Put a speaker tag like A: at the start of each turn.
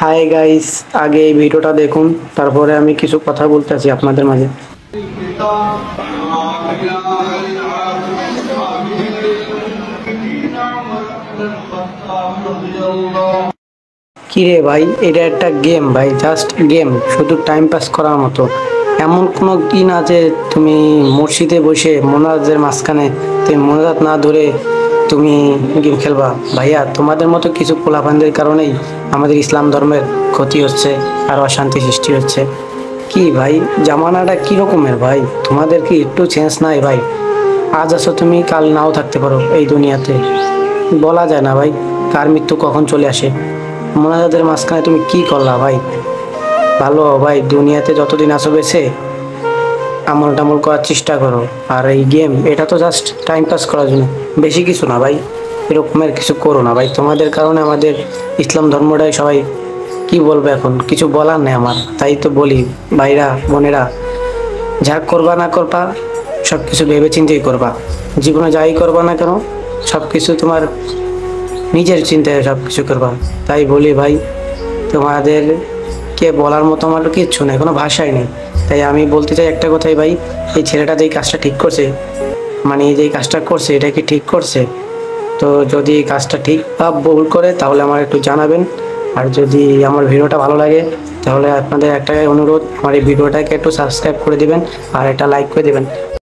A: Hi guys, আগে এই ভিডিওটা দেখুন, তারপরে আমি কিছু কথা বলতেছি আপনাদের মাঝে। কি রে ভাই, এটা একটা গেম ভাই, জাস্ট গেম, শুধু টাইম পাস করার মতো। এমন কোনো দিন আছে তুমি মসজিদে বসে মোনাজাতের মাঝখানে তুমি মোনাজাত না ধরে তুমি গেম খেলবা? ভাইয়া, তোমাদের মতো কিছু পোলাপানদের কারণেই আমাদের ইসলাম ধর্মের ক্ষতি হচ্ছে আর অশান্তি সৃষ্টি হচ্ছে। কি ভাই, জামানাটা কি রকমের ভাই? তোমাদের কি একটু চেঞ্জ নাই ভাই? আজ আছো তুমি, কাল নাও থাকতে পারো এই দুনিয়াতে। বলা যায় না ভাই, কার মৃত্যু কখন চলে আসে। মোনাজাতের মাঝখানে তুমি কি করলা ভাই? ভালো ভাই, দুনিয়াতে যতদিন আসো বেছে আমল টামল করার চেষ্টা করো। আর এই গেম, এটা তো জাস্ট টাইম পাস করার জন্য, বেশি কিছু না ভাই। এরকমের কিছু করো না ভাই, তোমাদের কারণে আমাদের ইসলাম ধর্মটাই সবাই কি বলবো, এখন কিছু বলার নেই আমার। তাই তো বলি ভাইরা বোনেরা, যা করবা না করবা সব কিছু ভেবে চিন্তেই করবা। জীবনে যাই করবা না কেন সব কিছু তোমার নিজের চিন্তায় সব কিছু করবা। তাই বলি ভাই, তোমাদের কে বলার মতো আমার কিচ্ছু নেই, কোনো ভাষাই নেই। তাই আমি বলতে চাই একটা কথাই ভাই, এই ছেলেটা যেই কাজটা ঠিক করছে, মানে যেই কাজটা করছে এটা কি ঠিক করছে? তো যদি এই কাজটা ঠিক বা ভুল করে তাহলে আমার একটু জানাবেন। আর যদি আমার ভিডিওটা ভালো লাগে তাহলে আপনাদের একটা অনুরোধ, আমার এই ভিডিওটাকে একটু সাবস্ক্রাইব করে দিবেন আর একটা লাইক করে দিবেন।